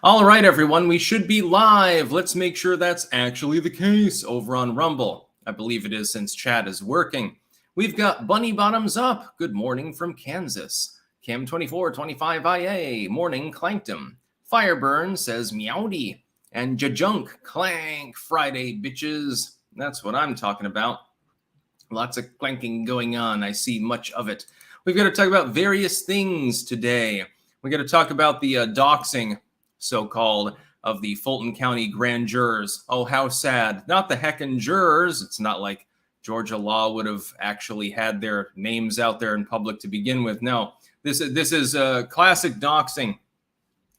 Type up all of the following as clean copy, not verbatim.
All right, everyone, we should be live. Let's make sure that's actually the case over on Rumble. I believe it is since chat is working. We've got Bunny Bottoms Up. Good morning from Kansas. Cam2425IA. Morning, Clankdom. Fireburn says meowdy. And Jajunk, clank, Friday, bitches. That's what I'm talking about. Lots of clanking going on. I see much of it. We've got to talk about various things today. We got to talk about the doxing, so-called, of the Fulton County grand jurors. Oh, how sad. Not the heckin' jurors. It's not like Georgia law would have actually had their names out there in public to begin with. No, this is classic doxing,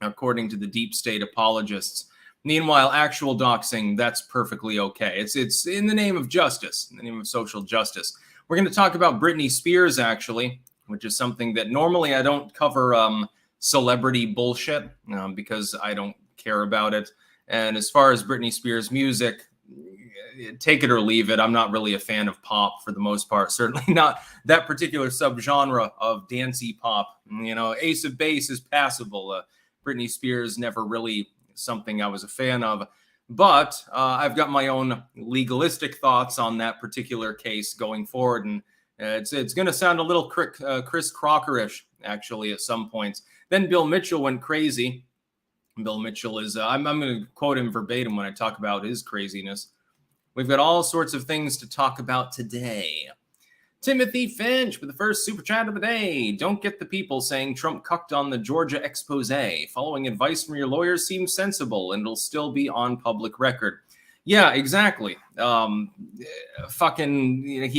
according to the deep state apologists. Meanwhile, actual doxing, that's perfectly okay. It's in the name of justice, in the name of social justice. We're going to talk about Britney Spears, actually, which is something that normally I don't cover celebrity bullshit because I don't care about it. And as far as Britney Spears music, take it or leave it. I'm not really a fan of pop for the most part. Certainly not that particular subgenre of dancey pop. You know, Ace of Base is passable. Britney Spears never really something I was a fan of. But I've got my own legalistic thoughts on that particular case going forward. And it's going to sound a little Chris Crocker-ish, actually, at some points. Then Bill Mitchell went crazy. Bill Mitchell is, I'm going to quote him verbatim when I talk about his craziness. We've got all sorts of things to talk about today. Timothy Finch with the first super chat of the day. Don't get the people saying Trump cucked on the Georgia expose. Following advice from your lawyers seems sensible and it'll still be on public record. Yeah, exactly. He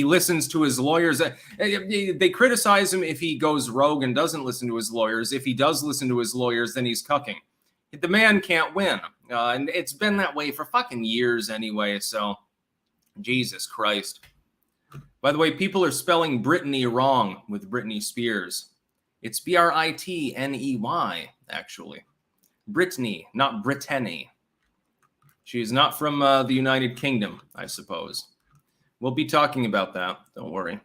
listens to his lawyers. They criticize him if he goes rogue and doesn't listen to his lawyers. If he does listen to his lawyers, then he's cucking. The man can't win. And it's been that way for fucking years anyway. So, Jesus Christ. By the way, people are spelling Britney wrong with Britney Spears. It's Britney, actually. Britney, not Brittany. She's not from the United Kingdom, I suppose. We'll be talking about that. Don't worry.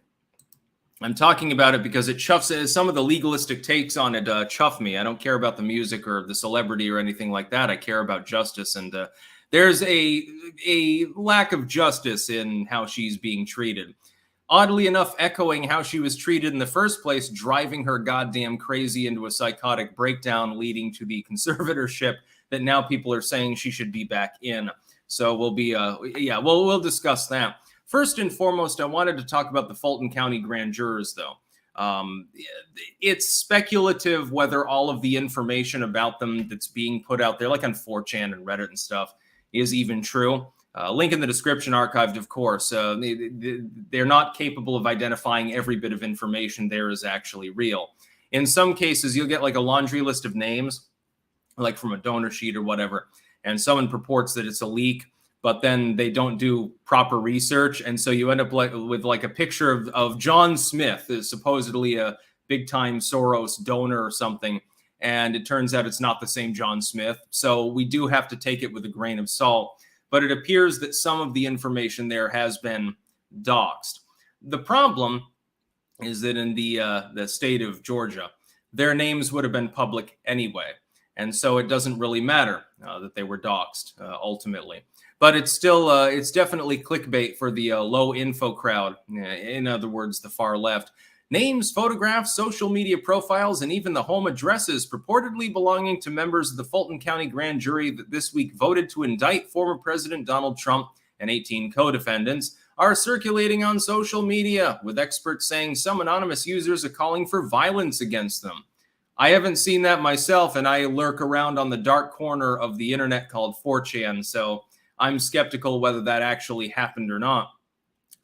I'm talking about it because it chuffs. Some of the legalistic takes on it chuff me. I don't care about the music or the celebrity or anything like that. I care about justice, and there's a lack of justice in how she's being treated. Oddly enough, echoing how she was treated in the first place, driving her goddamn crazy into a psychotic breakdown, leading to the conservatorship that now people are saying she should be back in. So we'll be, we'll discuss that. First and foremost, I wanted to talk about the Fulton County grand jurors, though. It's speculative whether all of the information about them that's being put out there, like on 4chan and Reddit and stuff, is even true. Link in the description, archived, of course. They're not capable of identifying every bit of information there is actually real. In some cases, you'll get like a laundry list of names, like from a donor sheet or whatever, and someone purports that it's a leak, but then they don't do proper research, and so you end up with a picture of John Smith, supposedly a big-time Soros donor or something, and it turns out it's not the same John Smith. So we do have to take it with a grain of salt. But it appears that some of the information there has been doxed. The problem is that in the state of Georgia, their names would have been public anyway. And so it doesn't really matter that they were doxed ultimately. But it's still, it's definitely clickbait for the low info crowd. In other words, the far left. Names, photographs, social media profiles, and even the home addresses purportedly belonging to members of the Fulton County grand jury that this week voted to indict former President Donald Trump and 18 co-defendants are circulating on social media, with experts saying some anonymous users are calling for violence against them. I haven't seen that myself, and I lurk around on the dark corner of the internet called 4chan, so I'm skeptical whether that actually happened or not.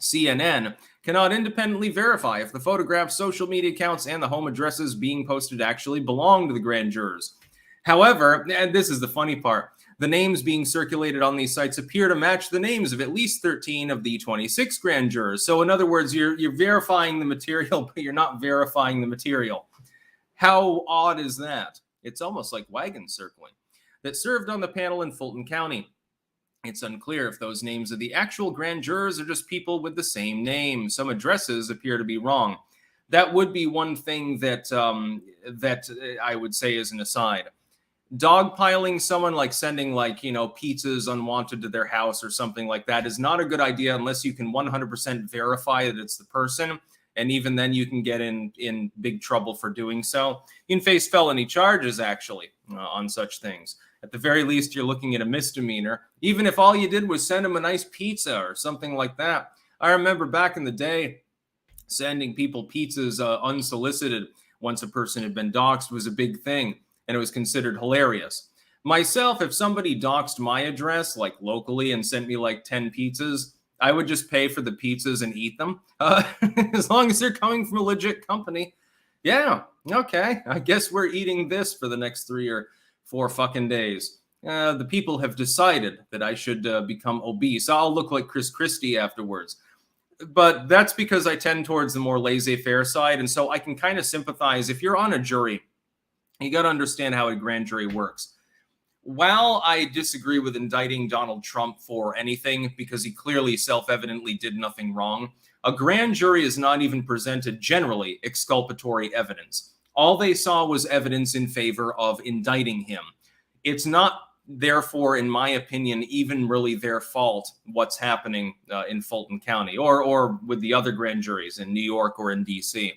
CNN cannot independently verify if the photographs, social media accounts, and the home addresses being posted actually belong to the grand jurors. However, and this is the funny part, the names being circulated on these sites appear to match the names of at least 13 of the 26 grand jurors. So in other words, you're verifying the material, but you're not verifying the material. How odd is that? It's almost like wagon circling. That served on the panel in Fulton County. It's unclear if those names are the actual grand jurors or just people with the same name. Some addresses appear to be wrong. That would be one thing that I would say as an aside. Dogpiling someone, like sending pizzas unwanted to their house or something like that, is not a good idea unless you can 100% verify that it's the person. And even then you can get in big trouble for doing so. You can face felony charges actually on such things. At the very least, you're looking at a misdemeanor, even if all you did was send them a nice pizza or something like that. I remember back in the day, sending people pizzas unsolicited once a person had been doxxed was a big thing, and it was considered hilarious. Myself, if somebody doxed my address, like locally, and sent me like 10 pizzas, I would just pay for the pizzas and eat them, as long as they're coming from a legit company. Yeah, okay, I guess we're eating this for the next 3 or 4 fucking days. The people have decided that I should become obese. I'll look like Chris Christie afterwards. But that's because I tend towards the more laissez-faire side, and so I can kind of sympathize. If you're on a jury, you got to understand how a grand jury works. While I disagree with indicting Donald Trump for anything, because he clearly self-evidently did nothing wrong, a grand jury is not even presented generally exculpatory evidence. All they saw was evidence in favor of indicting him. It's not, therefore, in my opinion, even really their fault what's happening in Fulton County or with the other grand juries in New York or in DC.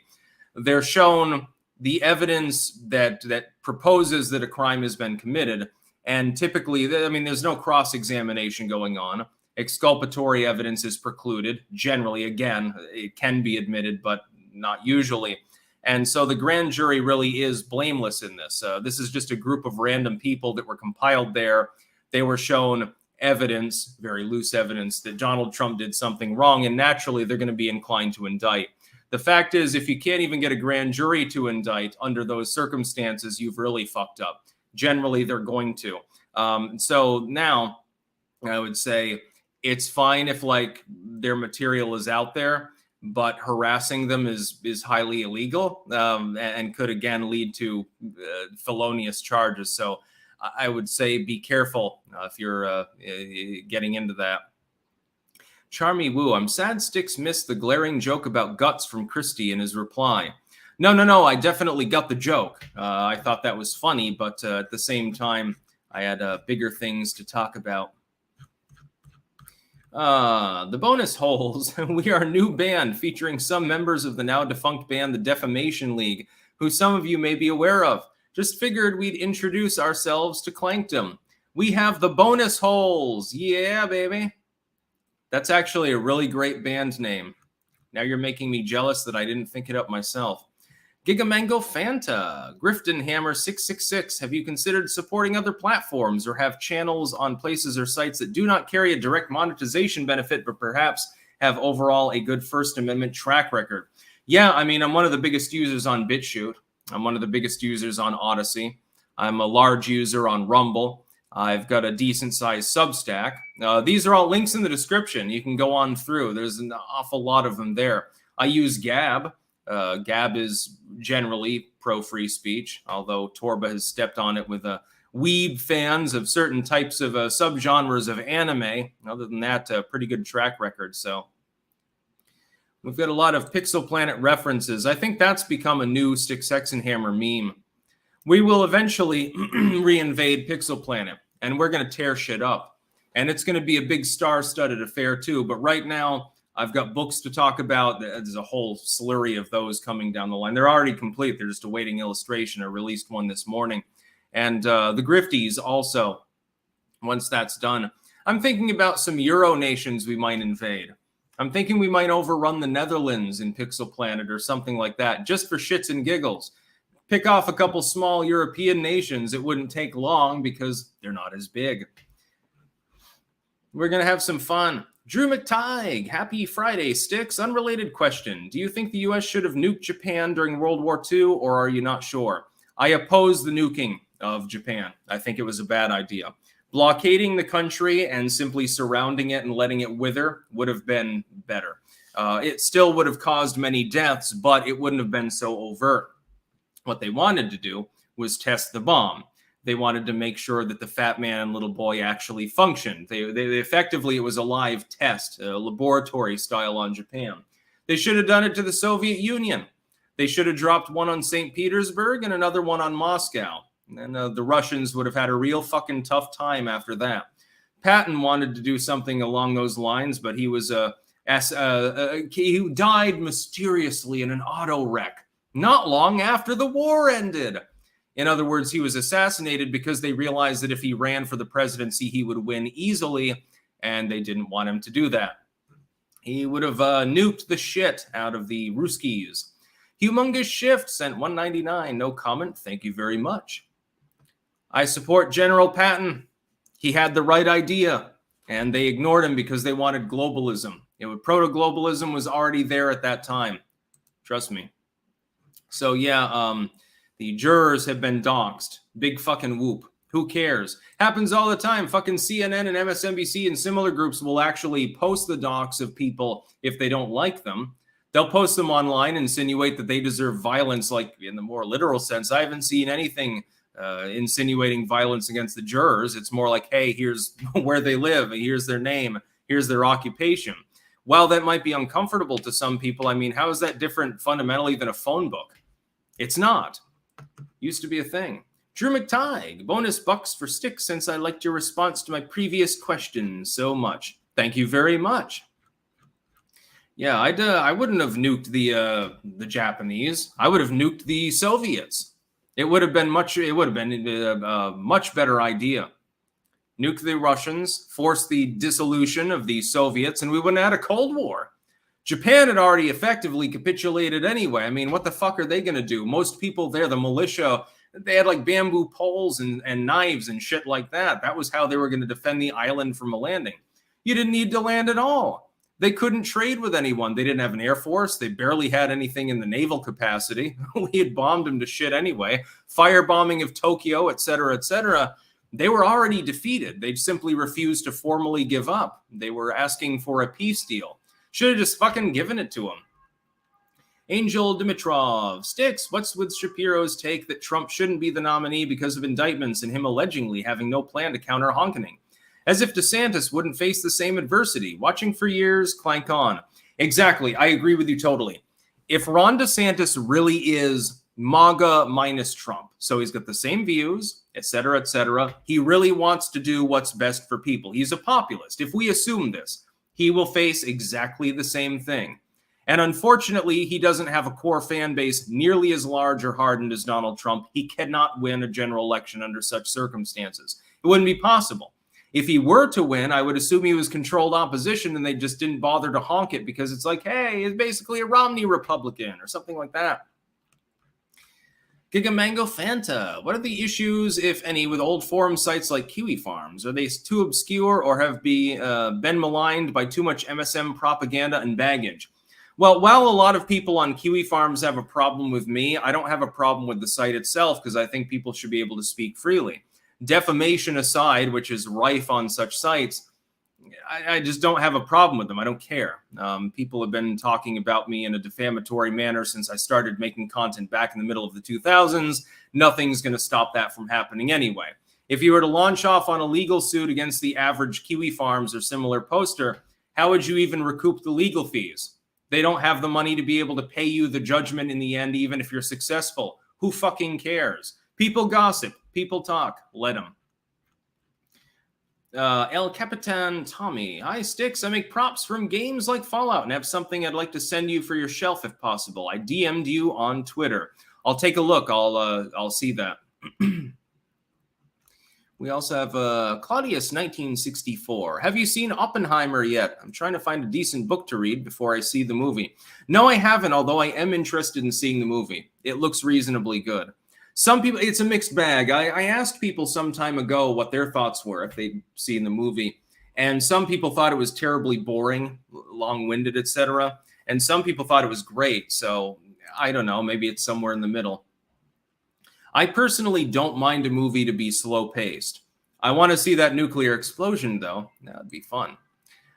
They're shown the evidence that proposes that a crime has been committed. And typically, I mean, there's no cross-examination going on. Exculpatory evidence is precluded. Generally, again, it can be admitted, but not usually. And so the grand jury really is blameless in this. This is just a group of random people that were compiled there. They were shown evidence, very loose evidence, that Donald Trump did something wrong, and naturally they're going to be inclined to indict. The fact is, if you can't even get a grand jury to indict under those circumstances, you've really fucked up. Generally, they're going to. So now I would say it's fine if their material is out there, but harassing them is highly illegal and could again lead to felonious charges. So I would say be careful if you're getting into that. Charmy Woo, I'm sad Sticks missed the glaring joke about guts from Christie in his reply. No, I definitely got the joke. I thought that was funny, but at the same time, I had bigger things to talk about. The bonus holes. We are a new band featuring some members of the now defunct band, the Defamation League, who some of you may be aware of. Just figured we'd introduce ourselves to Clankdom. We have the bonus holes. Yeah, baby. That's actually a really great band name. Now you're making me jealous that I didn't think it up myself. Gigamango Fanta, Grifton Hammer 666. Have you considered supporting other platforms or have channels on places or sites that do not carry a direct monetization benefit, but perhaps have overall a good First Amendment track record? Yeah, I mean, I'm one of the biggest users on BitChute. I'm one of the biggest users on Odyssey. I'm a large user on Rumble. I've got a decent sized Substack. These are all links in the description. You can go on through. There's an awful lot of them there. I use Gab. Gab is generally pro-free speech, although Torba has stepped on it with weeb fans of certain types of subgenres of anime. Other than that, pretty good track record. So we've got a lot of Pixel Planet references. I think that's become a new Stick, Sex, and Hammer meme. We will eventually reinvade Pixel Planet, and we're going to tear shit up. And it's going to be a big star-studded affair, too. But right now, I've got books to talk about. There's a whole slurry of those coming down the line. They're already complete. They're just awaiting illustration. I released one this morning. And the Grifties also, once that's done. I'm thinking about some Euro nations we might invade. I'm thinking we might overrun the Netherlands in Pixel Planet or something like that, just for shits and giggles. Pick off a couple small European nations. It wouldn't take long because they're not as big. We're going to have some fun. Drew McTighe, happy Friday, Sticks. Unrelated question. Do you think the U.S. should have nuked Japan during World War II, or are you not sure? I oppose the nuking of Japan. I think it was a bad idea. Blockading the country and simply surrounding it and letting it wither would have been better. It still would have caused many deaths, but it wouldn't have been so overt. What they wanted to do was test the bomb. They wanted to make sure that the fat man and little boy actually functioned. They effectively, it was a live test, a laboratory style on Japan. They should have done it to the Soviet Union. They should have dropped one on St. Petersburg and another one on Moscow. And the Russians would have had a real fucking tough time after that. Patton wanted to do something along those lines, but he was he died mysteriously in an auto wreck not long after the war ended. In other words, he was assassinated because they realized that if he ran for the presidency, he would win easily, and they didn't want him to do that. He would have nuked the shit out of the Ruskies. Humongous Shift sent $1.99. No comment. Thank you very much. I support General Patton. He had the right idea, and they ignored him because they wanted globalism. Proto-globalism was already there at that time. Trust me. So, yeah, the jurors have been doxxed. Big fucking whoop. Who cares? Happens all the time. Fucking CNN and MSNBC and similar groups will actually post the docs of people if they don't like them. They'll post them online, insinuate that they deserve violence, like in the more literal sense. I haven't seen anything insinuating violence against the jurors. It's more like, hey, here's where they live, here's their name, here's their occupation. While that might be uncomfortable to some people, I mean, how is that different fundamentally than a phone book? It's not. Used to be a thing. Drew McTighe, bonus bucks for sticks since I liked your response to my previous question so much. Thank you very much. Yeah, I wouldn't have nuked the Japanese. I would have nuked the Soviets. It would have been a much better idea. Nuke the Russians, force the dissolution of the Soviets, and we wouldn't have had a Cold War. Japan had already effectively capitulated anyway. I mean, what the fuck are they going to do? Most people there, the militia, they had like bamboo poles and knives and shit like that. That was how they were going to defend the island from a landing. You didn't need to land at all. They couldn't trade with anyone. They didn't have an air force. They barely had anything in the naval capacity. We had bombed them to shit anyway. Firebombing of Tokyo, et cetera, et cetera. They were already defeated. They simply refused to formally give up. They were asking for a peace deal. Should have just fucking given it to them. Angel Dimitrov. Sticks, what's with Shapiro's take that Trump shouldn't be the nominee because of indictments and him allegedly having no plan to counter honking? As if DeSantis wouldn't face the same adversity. Watching for years, clank on. Exactly. I agree with you totally. If Ron DeSantis really is MAGA minus Trump, so he's got the same views, et cetera, he really wants to do what's best for people. He's a populist. If we assume this, he will face exactly the same thing. And unfortunately, he doesn't have a core fan base nearly as large or hardened as Donald Trump. He cannot win a general election under such circumstances. It wouldn't be possible. If he were to win, I would assume he was controlled opposition and they just didn't bother to honk it because it's like, hey, it's basically a Romney Republican or something like that. Giga Mango Fanta. What are the issues, if any, with old forum sites like Kiwi Farms? Are they too obscure or have been maligned by too much MSM propaganda and baggage? Well, while a lot of people on Kiwi Farms have a problem with me, I don't have a problem with the site itself because I think people should be able to speak freely. Defamation aside, which is rife on such sites, I just don't have a problem with them. I don't care. People have been talking about me in a defamatory manner since I started making content back in the middle of the 2000s. Nothing's going to stop that from happening anyway. If you were to launch off on a legal suit against the average Kiwi Farms or similar poster, how would you even recoup the legal fees? They don't have the money to be able to pay you the judgment in the end, even if you're successful. Who fucking cares? People gossip. People talk. Let them. El Capitan Tommy. Hi, Sticks. I make props from games like Fallout and have something I'd like to send you for your shelf if possible. I DM'd you on Twitter. I'll take a look. I'll see that. We also have Claudius 1964. Have you seen Oppenheimer yet? I'm trying to find a decent book to read before I see the movie. No, I haven't, although I am interested in seeing the movie. It looks reasonably good. Some people, it's a mixed bag. I asked people some time ago what their thoughts were if they'd seen the movie. And some people thought it was terribly boring, long-winded, etc. And some people thought it was great. So I don't know. Maybe it's somewhere in the middle. I personally don't mind a movie to be slow-paced. I want to see that nuclear explosion, though. That'd be fun.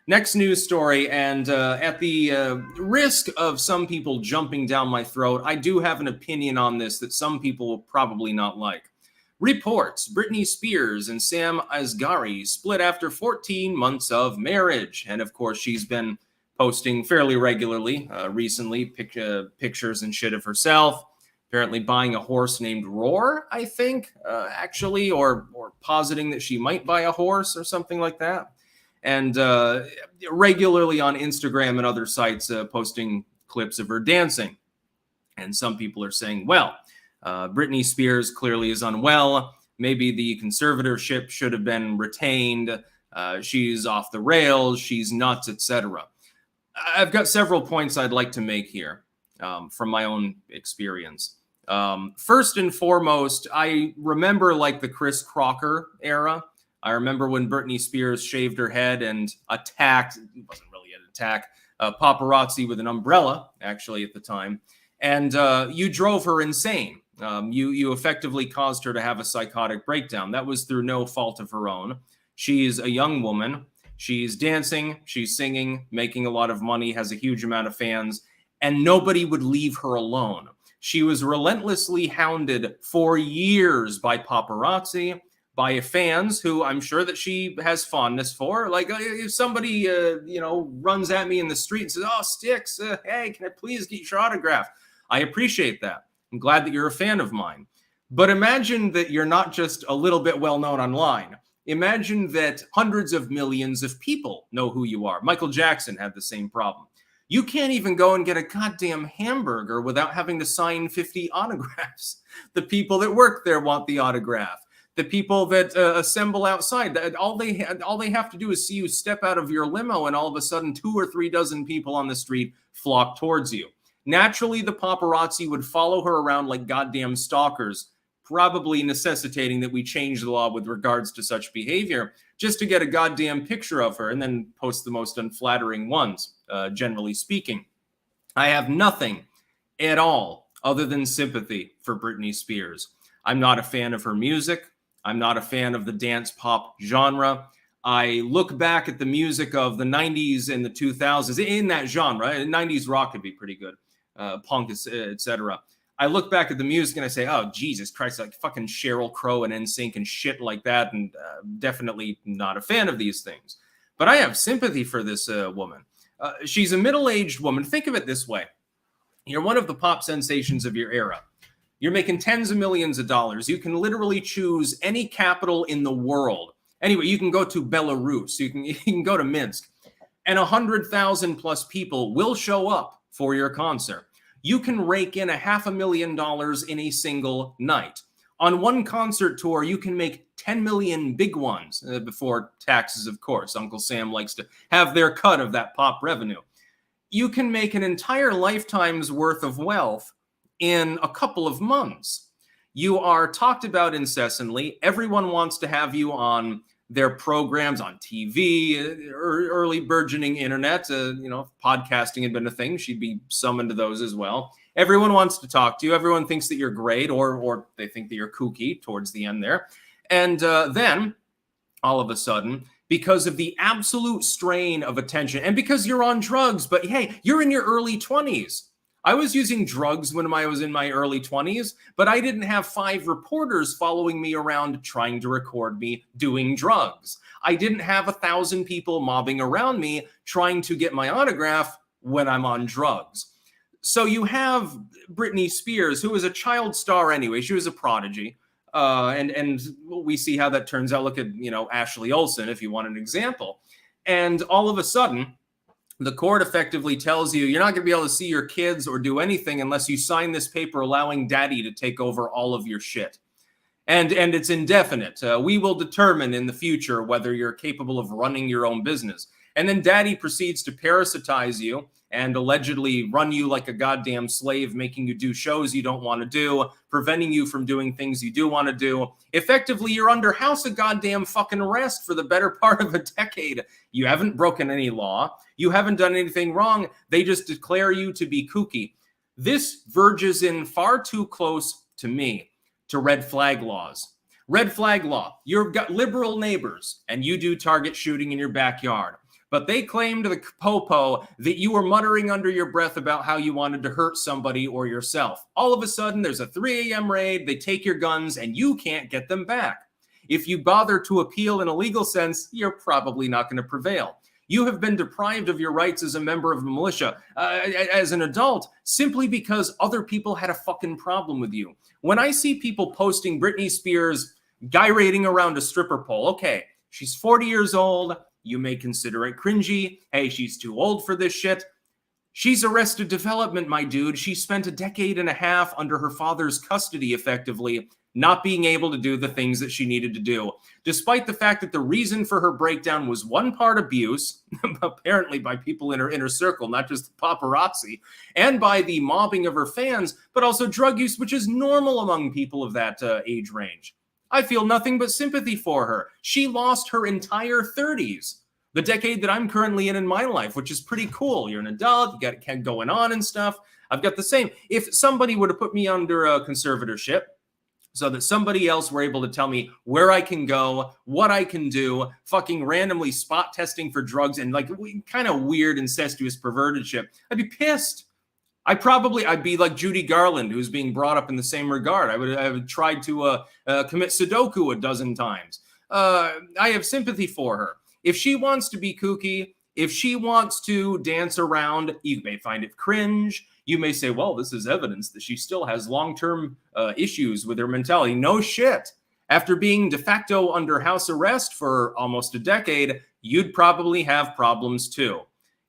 Next news story, and at the risk of some people jumping down my throat, I do have an opinion on this that some people will probably not like. Reports, Britney Spears and Sam Asghari split after 14 months of marriage. And of course, she's been posting fairly regularly recently, pictures and shit of herself, apparently buying a horse named Roar, I think, actually, or positing that she might buy a horse or something like that. And regularly on Instagram and other sites posting clips of her dancing. And some people are saying, well, Britney Spears clearly is unwell. Maybe the conservatorship should have been retained. She's off the rails. She's nuts, etc. I've got several points I'd like to make here from my own experience. First and foremost, I remember like the Chris Crocker era. I remember when Britney Spears shaved her head and attacked, it wasn't really an attack, paparazzi with an umbrella, actually, at the time. And you drove her insane. You effectively caused her to have a psychotic breakdown. That was through no fault of her own. She's a young woman. She's dancing, she's singing, making a lot of money, has a huge amount of fans, and nobody would leave her alone. She was relentlessly hounded for years by paparazzi, by fans who I'm sure that she has fondness for. Like if somebody, runs at me in the street and says, "Oh, Sticks, hey, can I please get your autograph?" I appreciate that. I'm glad that you're a fan of mine. But imagine that you're not just a little bit well-known online. Imagine that hundreds of millions of people know who you are. Michael Jackson had the same problem. You can't even go and get a goddamn hamburger without having to sign 50 autographs. The people that work there want the autograph. The people that assemble outside, all they have to do is see you step out of your limo, and all of a sudden 2 or 3 dozen people on the street flock towards you. Naturally, the paparazzi would follow her around like goddamn stalkers, probably necessitating that we change the law with regards to such behavior, just to get a goddamn picture of her and then post the most unflattering ones, generally speaking. I have nothing at all other than sympathy for Britney Spears. I'm not a fan of her music. I'm not a fan of the dance pop genre. I look back at the music of the 90s and the 2000s in that genre. 90s rock could be pretty good, punk, etc. I look back at the music and I say, oh, Jesus Christ, like fucking Sheryl Crow and NSYNC and shit like that, and definitely not a fan of these things. But I have sympathy for this woman. She's a middle-aged woman. Think of it this way. You're one of the pop sensations of your era. You're making tens of millions of dollars. You can literally choose any capital in the world. Anyway, you can go to Belarus. You can go to Minsk. And 100,000 plus people will show up for your concert. You can rake in $500,000 in a single night. On one concert tour, you can make 10 million big ones, before taxes, of course. Uncle Sam likes to have their cut of that pop revenue. You can make an entire lifetime's worth of wealth in a couple of months. You are talked about incessantly. Everyone wants to have you on their programs on TV, early burgeoning internet. Podcasting had been a thing. She'd be summoned to those as well. Everyone wants to talk to you. Everyone thinks that you're great, or they think that you're kooky towards the end there. And then, all of a sudden, because of the absolute strain of attention, and because you're on drugs, but hey, you're in your early 20s. I was using drugs when I was in my early 20s, but I didn't have 5 reporters following me around trying to record me doing drugs. I didn't have 1,000 people mobbing around me trying to get my autograph when I'm on drugs. So you have Britney Spears, who was a child star anyway. She was a prodigy. And we see how that turns out. Look at, Ashley Olsen, if you want an example. And all of a sudden, the court effectively tells you you're not going to be able to see your kids or do anything unless you sign this paper allowing daddy to take over all of your shit. And it's indefinite. We will determine in the future whether you're capable of running your own business. And then daddy proceeds to parasitize you and allegedly run you like a goddamn slave, making you do shows you don't want to do, preventing you from doing things you do want to do. Effectively, you're under house of goddamn fucking arrest for the better part of a decade. You haven't broken any law. You haven't done anything wrong. They just declare you to be kooky. This verges in far too close to me to red flag laws. Red flag law. You've got liberal neighbors and you do target shooting in your backyard. But they claimed to the popo that you were muttering under your breath about how you wanted to hurt somebody or yourself. All of a sudden, there's a 3 a.m. raid, they take your guns, and you can't get them back. If you bother to appeal in a legal sense, you're probably not going to prevail. You have been deprived of your rights as a member of a militia, as an adult, simply because other people had a fucking problem with you. When I see people posting Britney Spears gyrating around a stripper pole, okay, she's 40 years old. You may consider it cringy. Hey, she's too old for this shit. She's arrested development, my dude. She spent a decade and a half under her father's custody, effectively, not being able to do the things that she needed to do, despite the fact that the reason for her breakdown was one part abuse, apparently by people in her inner circle, not just paparazzi, and by the mobbing of her fans, but also drug use, which is normal among people of that age range. I feel nothing but sympathy for her. She lost her entire 30s. The decade that I'm currently in my life, which is pretty cool. You're an adult, you got it going on and stuff. I've got the same. If somebody would have put me under a conservatorship so that somebody else were able to tell me where I can go, what I can do, fucking randomly spot testing for drugs and like kind of weird, incestuous, perverted shit, I'd be pissed. I'd be like Judy Garland, who's being brought up in the same regard. I would have tried to commit Sudoku a dozen times. I have sympathy for her. If she wants to be kooky, if she wants to dance around, you may find it cringe. You may say, well, this is evidence that she still has long-term issues with her mentality. No shit. After being de facto under house arrest for almost a decade, you'd probably have problems too.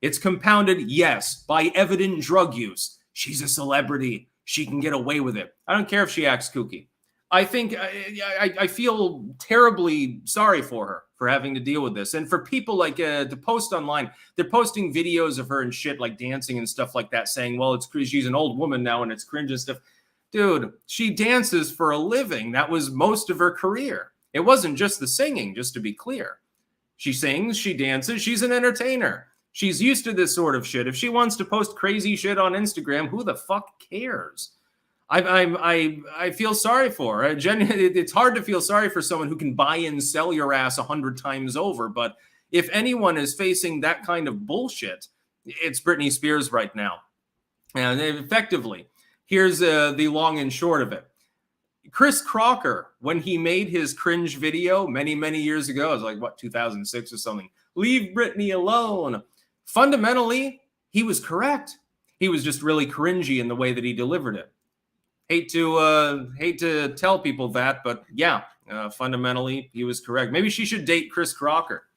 It's compounded, yes, by evident drug use. She's a celebrity. She can get away with it. I don't care if she acts kooky. I think I feel terribly sorry for her for having to deal with this. And for people like to post online, they're posting videos of her and shit like dancing and stuff like that, saying, well, she's an old woman now and it's cringe and stuff. Dude, she dances for a living. That was most of her career. It wasn't just the singing, just to be clear. She sings, she dances, she's an entertainer. She's used to this sort of shit. If she wants to post crazy shit on Instagram, who the fuck cares? I feel sorry for her. It's hard to feel sorry for someone who can buy and sell your ass 100 times over. But if anyone is facing that kind of bullshit, it's Britney Spears right now. And effectively, here's the long and short of it. Chris Crocker, when he made his cringe video many, many years ago, it was like, what, 2006 or something, leave Britney alone. Fundamentally, he was correct. He was just really cringy in the way that he delivered it. Hate to tell people that, but yeah, fundamentally, he was correct. Maybe she should date Chris Crocker.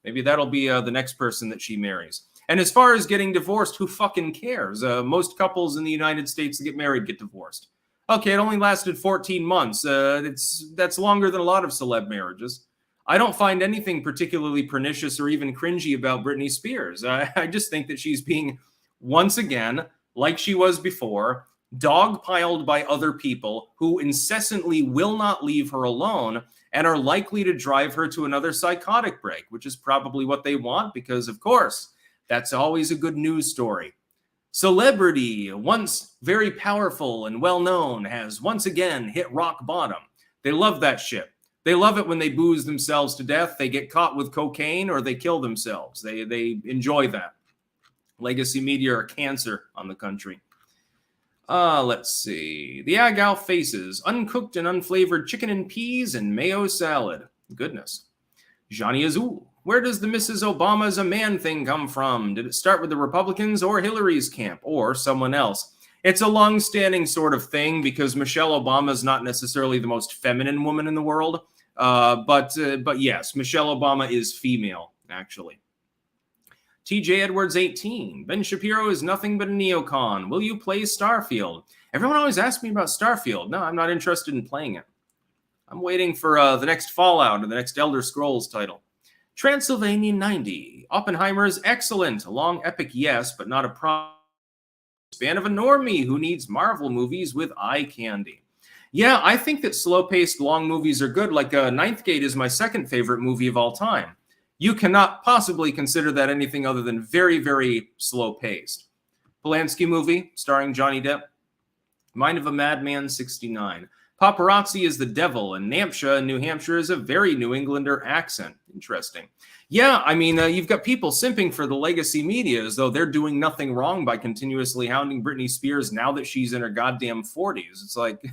Maybe that'll be the next person that she marries. And as far as getting divorced, who fucking cares? Most couples in the United States that get married get divorced. Okay, it only lasted 14 months. That's longer than a lot of celeb marriages. I don't find anything particularly pernicious or even cringy about Britney Spears. I just think that she's being, once again, like she was before, dogpiled by other people who incessantly will not leave her alone and are likely to drive her to another psychotic break, which is probably what they want because, of course, that's always a good news story. Celebrity, once very powerful and well-known, has once again hit rock bottom. They love that shit. They love it when they booze themselves to death, they get caught with cocaine, or they kill themselves. They enjoy that. Legacy media are cancer on the country. Let's see. The Agal faces uncooked and unflavored chicken and peas and mayo salad. Goodness. Johnny Azul. Where does the Mrs. Obama's a man thing come from? Did it start with the Republicans or Hillary's camp or someone else? It's a long-standing sort of thing because Michelle Obama is not necessarily the most feminine woman in the world. But yes, Michelle Obama is female, actually. TJ Edwards 18. Ben Shapiro is nothing but a neocon. Will you play Starfield? Everyone always asks me about Starfield. No, I'm not interested in playing it. I'm waiting for the next Fallout or the next Elder Scrolls title. Transylvania 90. Oppenheimer is excellent. A long epic, yes, but not a fan of a normie who needs Marvel movies with eye candy. Yeah, I think that slow-paced long movies are good. Like Ninth Gate is my second favorite movie of all time. You cannot possibly consider that anything other than very, very slow-paced. Polanski movie starring Johnny Depp. Mind of a Madman 69. Paparazzi is the devil, and Nampshire in New Hampshire is a very New Englander accent. Interesting. Yeah, I mean, you've got people simping for the legacy media as though they're doing nothing wrong by continuously hounding Britney Spears now that she's in her goddamn 40s. It's like,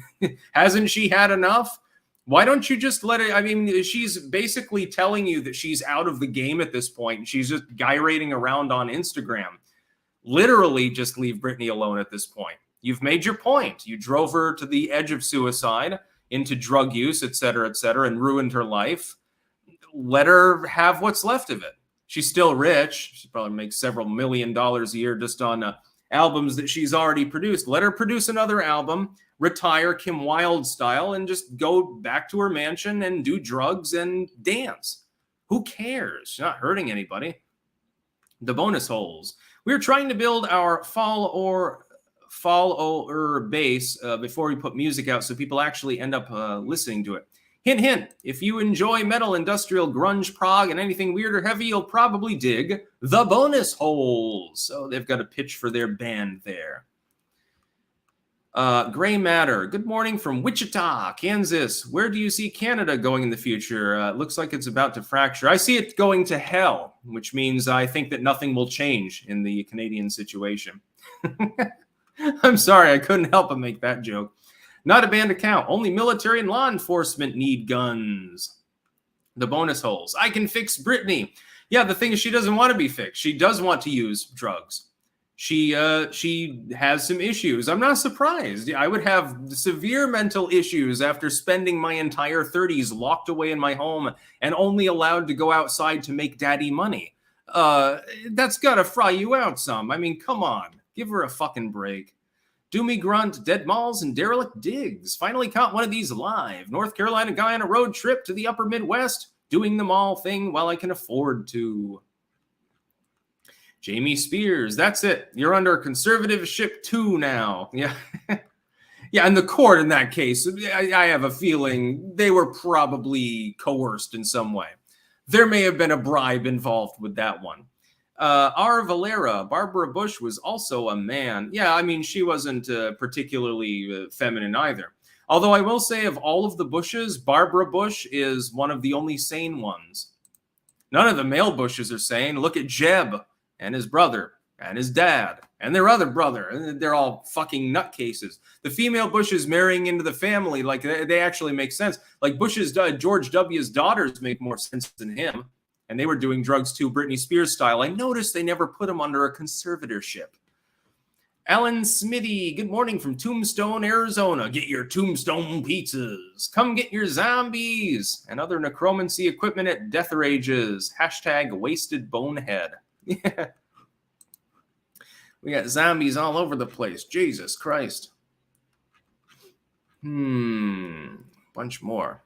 hasn't she had enough? Why don't you just let it? I mean, she's basically telling you that she's out of the game at this point, and she's just gyrating around on Instagram. Literally, just leave Britney alone at this point. You've made your point. You drove her to the edge of suicide, into drug use, et cetera, and ruined her life. Let her have what's left of it. She's still rich. She probably makes several $1 million a year just on albums that she's already produced. Let her produce another album, retire Kim Wilde style, and just go back to her mansion and do drugs and dance. Who cares? She's not hurting anybody. The bonus holes. We're trying to build our follower base before we put music out so people actually end up listening to it. Hint, hint, if you enjoy metal, industrial, grunge, prog, and anything weird or heavy, you'll probably dig the bonus holes. So they've got a pitch for their band there. Gray Matter, good morning from Wichita, Kansas. Where do you see Canada going in the future? It looks like it's about to fracture. I see it going to hell, which means I think that nothing will change in the Canadian situation. I'm sorry, I couldn't help but make that joke. Not a banned account. Only military and law enforcement need guns. The bonus holes. I can fix Britney. Yeah, the thing is she doesn't want to be fixed. She does want to use drugs. She has some issues. I'm not surprised. I would have severe mental issues after spending my entire 30s locked away in my home and only allowed to go outside to make daddy money. That's got to fry you out some. I mean, come on. Give her a fucking break. Doomy Grunt, Dead Malls, and Derelict Digs. Finally caught one of these live. North Carolina guy on a road trip to the upper Midwest, doing the mall thing while I can afford to. Jamie Spears, that's it. You're under conservatorship 2 now. Yeah. Yeah, and the court in that case, I have a feeling they were probably coerced in some way. There may have been a bribe involved with that one. R. Valera, Barbara Bush was also a man. Yeah, I mean, she wasn't particularly feminine either. Although I will say of all of the Bushes, Barbara Bush is one of the only sane ones. None of the male Bushes are sane. Look at Jeb and his brother and his dad and their other brother. They're all fucking nutcases. The female Bushes marrying into the family, like they actually make sense. Like Bush's, George W.'s daughters make more sense than him. And they were doing drugs too, Britney Spears style. I noticed they never put him under a conservatorship. Alan Smitty, good morning from Tombstone, Arizona. Get your Tombstone pizzas. Come get your zombies and other necromancy equipment at Death Rages. Hashtag wasted bonehead. Yeah. We got zombies all over the place. Jesus Christ. Bunch more.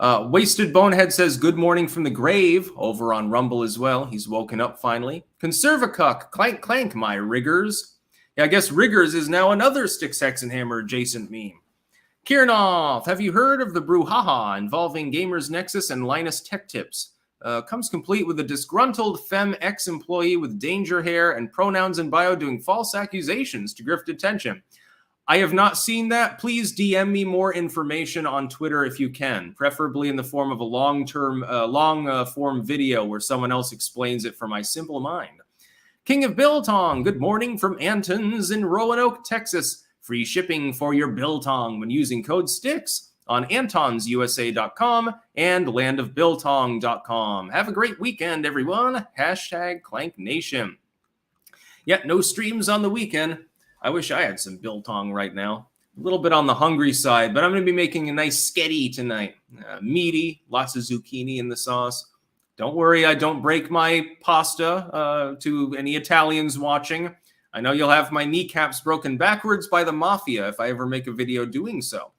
Wasted Bonehead says, good morning from the grave, over on Rumble as well. He's woken up finally. Conservacuck, clank, clank, my riggers. Yeah, I guess riggers is now another Sticks, Hex, and Hammer adjacent meme. Kirnoff, have you heard of the brouhaha involving Gamers Nexus and Linus Tech Tips? Comes complete with a disgruntled femme ex-employee with danger hair and pronouns in bio doing false accusations to grift attention. I have not seen that. Please DM me more information on Twitter if you can, preferably in the form of a long form video where someone else explains it for my simple mind. King of Biltong, good morning from Anton's in Roanoke, Texas. Free shipping for your Biltong when using code STICKS on antonsusa.com and landofbiltong.com. Have a great weekend, everyone. Hashtag Clank Nation. Yet no streams on the weekend. I wish I had some biltong right now. A little bit on the hungry side, but I'm going to be making a nice sketty tonight. Meaty, lots of zucchini in the sauce. Don't worry, I don't break my pasta to any Italians watching. I know you'll have my kneecaps broken backwards by the mafia if I ever make a video doing so.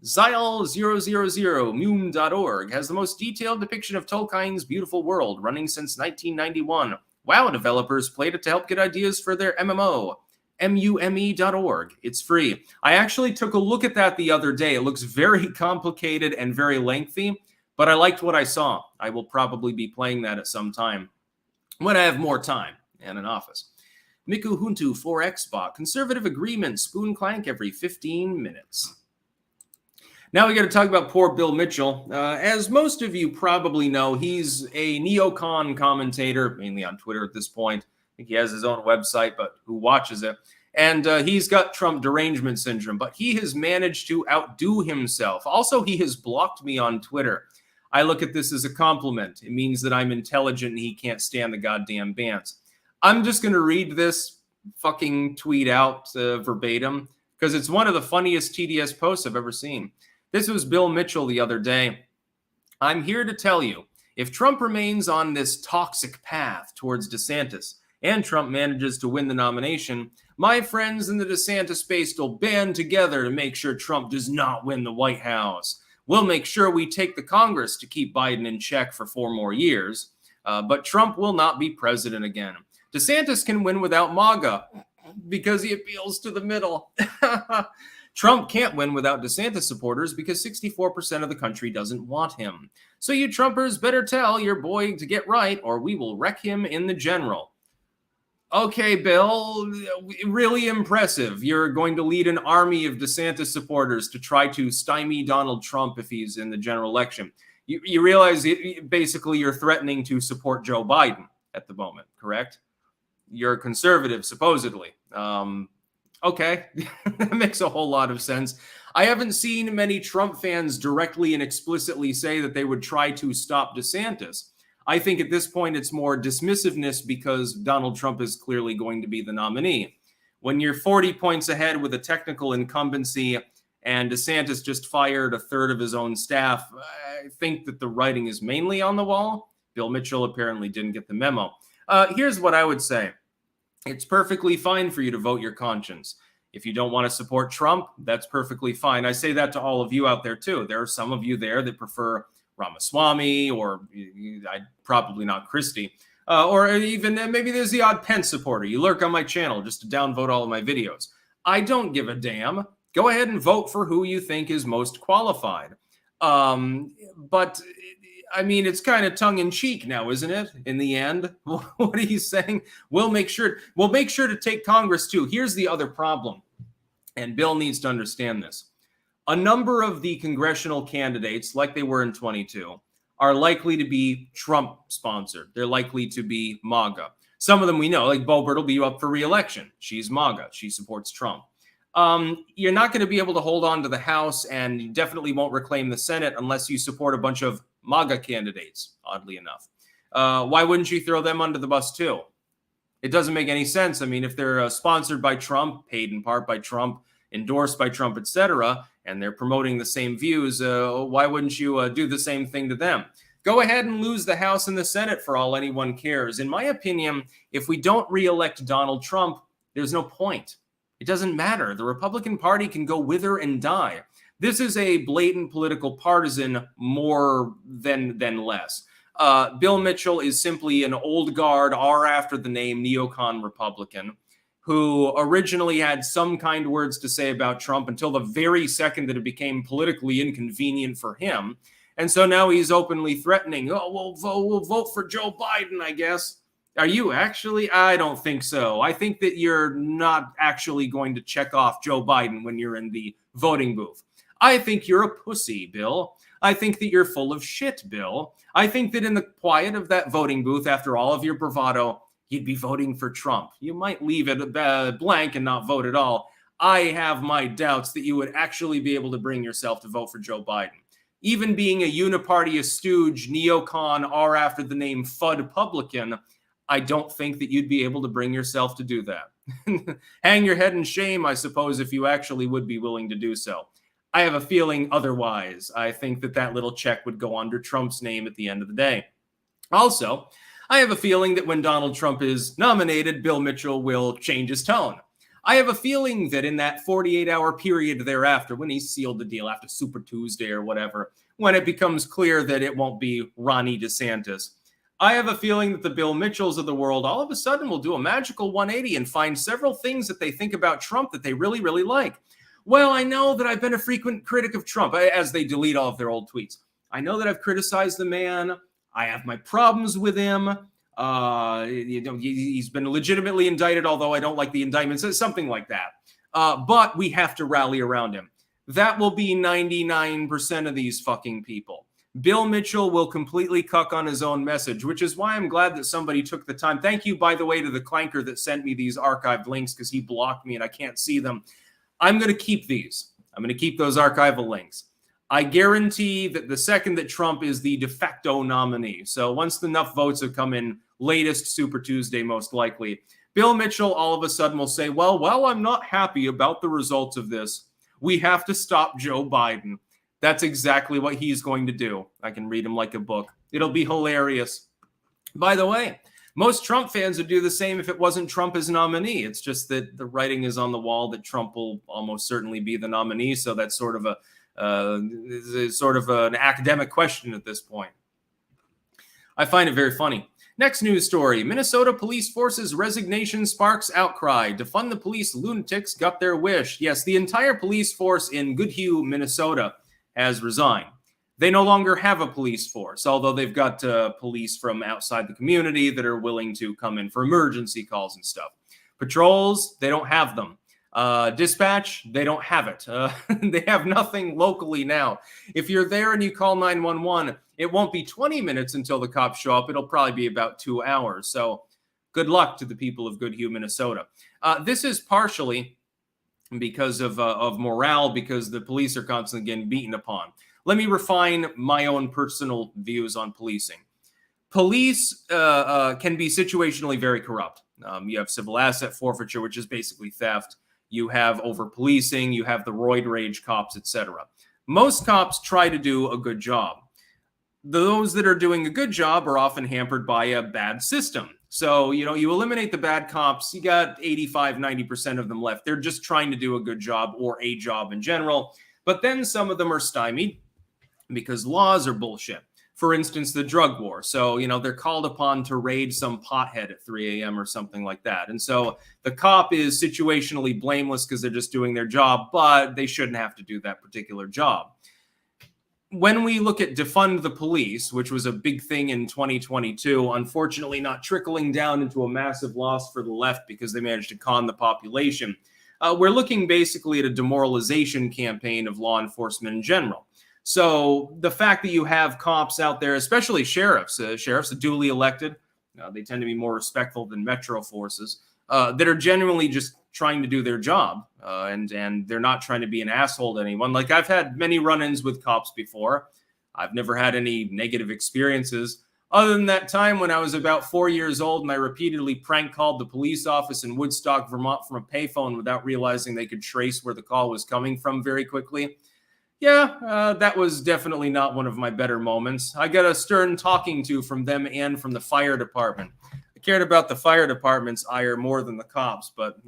Zyle000mum.org has the most detailed depiction of Tolkien's beautiful world, running since 1991. WoW developers played it to help get ideas for their MMO. mume.org. It's free. I actually took a look at that the other day. It looks very complicated and very lengthy, but I liked what I saw. I will probably be playing that at some time when I have more time and an office. Miku Huntu 4X bot. Conservative agreement. Spoon clank every 15 minutes. Now we got to talk about poor Bill Mitchell. As most of you probably know, he's a neocon commentator, mainly on Twitter at this point. I think he has his own website, but who watches it? And he's got Trump derangement syndrome, but he has managed to outdo himself. Also, he has blocked me on Twitter. I look at this as a compliment. It means that I'm intelligent and he can't stand the goddamn bans. I'm just going to read this fucking tweet out verbatim because it's one of the funniest TDS posts I've ever seen. This was Bill Mitchell the other day. I'm here to tell you, if Trump remains on this toxic path towards DeSantis and Trump manages to win the nomination, my friends in the DeSantis base will band together to make sure Trump does not win the White House. We'll make sure we take the Congress to keep Biden in check for 4 more years, but Trump will not be president again. DeSantis can win without MAGA because he appeals to the middle. Trump can't win without DeSantis supporters because 64% of the country doesn't want him. So you Trumpers better tell your boy to get right or we will wreck him in the general. Okay, Bill, really impressive. You're going to lead an army of DeSantis supporters to try to stymie Donald Trump if he's in the general election. You realize basically you're threatening to support Joe Biden at the moment, correct? You're a conservative, supposedly. Okay, that makes a whole lot of sense. I haven't seen many Trump fans directly and explicitly say that they would try to stop DeSantis. I think at this point it's more dismissiveness because Donald Trump is clearly going to be the nominee. When you're 40 points ahead with a technical incumbency and DeSantis just fired a third of his own staff, I think that the writing is mainly on the wall. Bill Mitchell apparently didn't get the memo. Here's what I would say. It's perfectly fine for you to vote your conscience. If you don't want to support Trump, that's perfectly fine. I say that to all of you out there, too. There are some of you there that prefer Ramaswamy or probably not Christie, or even maybe there's the odd Pence supporter. You lurk on my channel just to downvote all of my videos. I don't give a damn. Go ahead and vote for who you think is most qualified. But I mean, it's kind of tongue-in-cheek now, isn't it? In the end, what are you saying? We'll make sure to take Congress too. Here's the other problem, and Bill needs to understand this. A number of the congressional candidates, like they were in 22, are likely to be Trump-sponsored. They're likely to be MAGA. Some of them we know, like Boebert will be up for re-election. She's MAGA. She supports Trump. You're not going to be able to hold on to the House, and you definitely won't reclaim the Senate unless you support a bunch of MAGA candidates, oddly enough. Why wouldn't you throw them under the bus too? It doesn't make any sense. I mean, if they're sponsored by Trump, paid in part by Trump, endorsed by Trump, etc., and they're promoting the same views, why wouldn't you do the same thing to them? Go ahead and lose the House and the Senate for all anyone cares. In my opinion, if we don't re-elect Donald Trump, there's no point. It doesn't matter. The Republican Party can go wither and die. This is a blatant political partisan more than less. Bill Mitchell is simply an old guard, R after the name, neocon Republican, who originally had some kind words to say about Trump until the very second that it became politically inconvenient for him. And so now he's openly threatening, we'll vote for Joe Biden, I guess. Are you actually? I don't think so. I think that you're not actually going to check off Joe Biden when you're in the voting booth. I think you're a pussy, Bill. I think that you're full of shit, Bill. I think that in the quiet of that voting booth, after all of your bravado, you'd be voting for Trump. You might leave it blank and not vote at all. I have my doubts that you would actually be able to bring yourself to vote for Joe Biden. Even being a uniparty, a stooge, neocon, R after the name Fud-publican, I don't think that you'd be able to bring yourself to do that. Hang your head in shame, I suppose, if you actually would be willing to do so. I have a feeling otherwise. I think that little check would go under Trump's name at the end of the day. Also, I have a feeling that when Donald Trump is nominated, Bill Mitchell will change his tone. I have a feeling that in that 48-hour period thereafter, when he's sealed the deal after Super Tuesday or whatever, when it becomes clear that it won't be Ronnie DeSantis, I have a feeling that the Bill Mitchells of the world all of a sudden will do a magical 180 and find several things that they think about Trump that they really, really like. Well, I know that I've been a frequent critic of Trump as they delete all of their old tweets. I know that I've criticized the man. I have my problems with him. He's been legitimately indicted, although I don't like the indictments, something like that. But we have to rally around him. That will be 99% of these fucking people. Bill Mitchell will completely cuck on his own message, which is why I'm glad that somebody took the time. Thank you, by the way, to the clanker that sent me these archived links because he blocked me and I can't see them. I'm going to keep these. I'm going to keep those archival links. I guarantee that the second that Trump is the de facto nominee, so once enough votes have come in, latest Super Tuesday most likely, Bill Mitchell all of a sudden will say, well, I'm not happy about the results of this. We have to stop Joe Biden. That's exactly what he's going to do. I can read him like a book. It'll be hilarious. By the way, most Trump fans would do the same if it wasn't Trump as nominee. It's just that the writing is on the wall that Trump will almost certainly be the nominee. So that's sort of an academic question at this point. I find it very funny. Next news story. Minnesota police force's resignation sparks outcry. Defund the police lunatics got their wish. Yes, the entire police force in Goodhue, Minnesota has resigned. They no longer have a police force, although they've got police from outside the community that are willing to come in for emergency calls and stuff. Patrols, they don't have them. Dispatch, they don't have it. They have nothing locally now. If you're there and you call 911, it won't be 20 minutes until the cops show up. It'll probably be about 2 hours. So good luck to the people of Goodhue, Minnesota. This is partially because of morale, because the police are constantly getting beaten upon. Let me refine my own personal views on policing. Police can be situationally very corrupt. You have civil asset forfeiture, which is basically theft. You have over-policing. You have the roid rage cops, etc. Most cops try to do a good job. Those that are doing a good job are often hampered by a bad system. So, you eliminate the bad cops, you got 85, 90% of them left. They're just trying to do a good job or a job in general. But then some of them are stymied because laws are bullshit. For instance, the drug war. So, they're called upon to raid some pothead at 3 a.m. or something like that. And so the cop is situationally blameless because they're just doing their job, but they shouldn't have to do that particular job. When we look at defund the police, which was a big thing in 2022, unfortunately not trickling down into a massive loss for the left because they managed to con the population, we're looking basically at a demoralization campaign of law enforcement in general. So the fact that you have cops out there, especially sheriffs are duly elected, they tend to be more respectful than metro forces, that are genuinely just trying to do their job, and they're not trying to be an asshole to anyone. Like, I've had many run-ins with cops before. I've never had any negative experiences, other than that time when I was about 4 years old and I repeatedly prank called the police office in Woodstock, Vermont from a payphone without realizing they could trace where the call was coming from very quickly. Yeah, that was definitely not one of my better moments. I got a stern talking to from them and from the fire department. I cared about the fire department's ire more than the cops, but,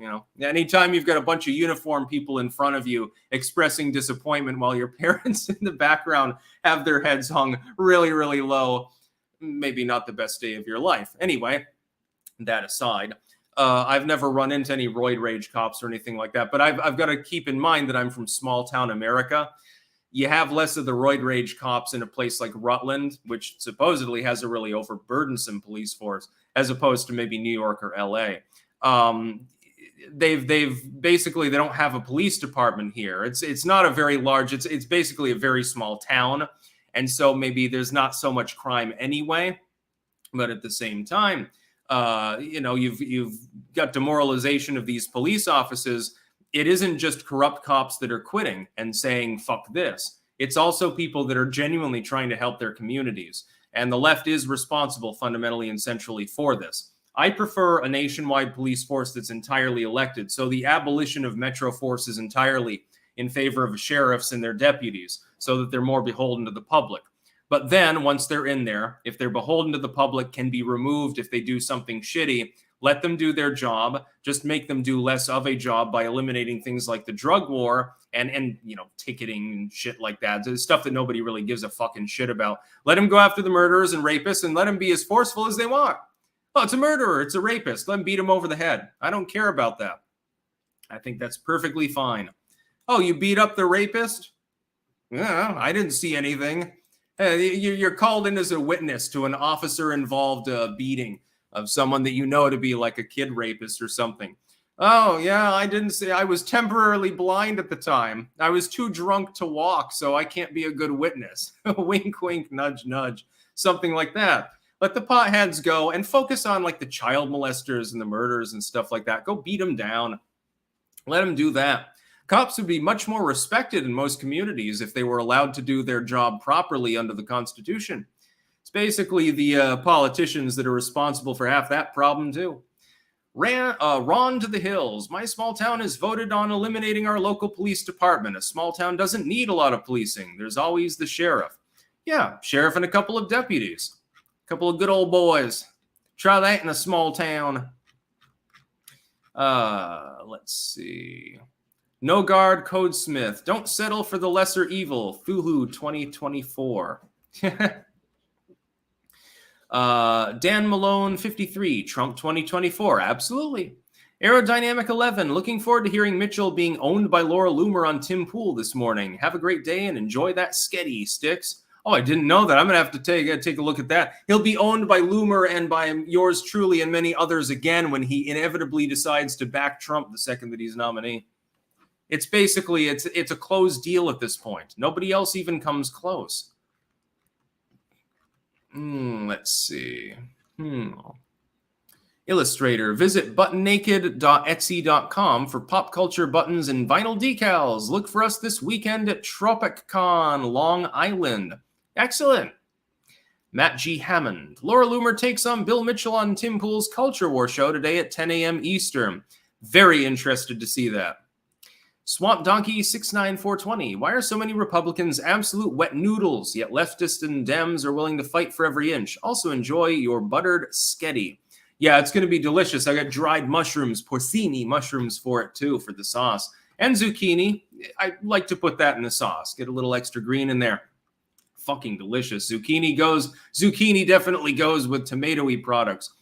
anytime you've got a bunch of uniformed people in front of you expressing disappointment while your parents in the background have their heads hung really, really low, maybe not the best day of your life. Anyway, that aside, I've never run into any roid rage cops or anything like that, but I've got to keep in mind that I'm from small town America. You have less of the roid rage cops in a place like Rutland, which supposedly has a really overburdensome police force, as opposed to maybe New York or LA. They don't have a police department here. It's not a very large, it's basically a very small town. And so maybe there's not so much crime anyway. But at the same time, you've got demoralization of these police offices. It isn't just corrupt cops that are quitting and saying, fuck this. It's also people that are genuinely trying to help their communities. And the left is responsible fundamentally and centrally for this. I prefer a nationwide police force that's entirely elected. So the abolition of metro forces entirely in favor of sheriffs and their deputies so that they're more beholden to the public. But then once they're in there, if they're beholden to the public, can be removed if they do something shitty. Let them do their job. Just make them do less of a job by eliminating things like the drug war and ticketing and shit like that. It's stuff that nobody really gives a fucking shit about. Let them go after the murderers and rapists and let them be as forceful as they want. Oh, it's a murderer. It's a rapist. Let them beat him over the head. I don't care about that. I think that's perfectly fine. Oh, you beat up the rapist? Yeah, I didn't see anything. You're called in as a witness to an officer-involved beating of someone that you know to be like a kid rapist or something. Oh, yeah, I didn't say I was temporarily blind at the time. I was too drunk to walk, so I can't be a good witness. Wink, wink, nudge, nudge, something like that. Let the potheads go and focus on like the child molesters and the murders and stuff like that. Go beat them down. Let them do that. Cops would be much more respected in most communities if they were allowed to do their job properly under the Constitution. It's basically the politicians that are responsible for half that problem, too. Ron to the hills. My small town has voted on eliminating our local police department. A small town doesn't need a lot of policing. There's always the sheriff. Yeah, sheriff and a couple of deputies. A couple of good old boys. Try that in a small town. Let's see. No guard, Codesmith. Don't settle for the lesser evil. Fuhu 2024. Dan Malone 53. Trump 2024. Absolutely. Aerodynamic 11. Looking forward to hearing Mitchell being owned by Laura Loomer on Tim Pool this morning. Have a great day and enjoy that sketty, Sticks. Oh, I didn't know that. I'm going to have to take a look at that. He'll be owned by Loomer and by yours truly and many others again when he inevitably decides to back Trump the second that he's nominee. It's basically, it's a closed deal at this point. Nobody else even comes close. Let's see. Illustrator. Visit buttonnaked.etsy.com for pop culture buttons and vinyl decals. Look for us this weekend at TropicCon, Long Island. Excellent. Matt G. Hammond. Laura Loomer takes on Bill Mitchell on Tim Pool's Culture War show today at 10 a.m. Eastern. Very interested to see that. Swamp Donkey 69420. Why are so many Republicans absolute wet noodles, yet leftists and Dems are willing to fight for every inch? Also enjoy your buttered sketty. Yeah, it's going to be delicious. I got dried mushrooms, porcini mushrooms for it too, for the sauce. And zucchini. I like to put that in the sauce. Get a little extra green in there. Fucking delicious. Zucchini definitely goes with tomatoey products.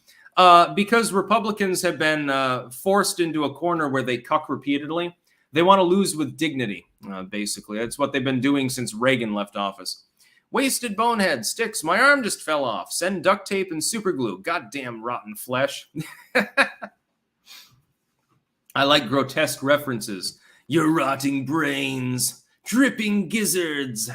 Because Republicans have been forced into a corner where they cuck repeatedly, they want to lose with dignity, basically. That's what they've been doing since Reagan left office. Wasted bonehead. Sticks. My arm just fell off. Send duct tape and super glue. Goddamn rotten flesh. I like grotesque references. Your rotting brains. Dripping gizzards.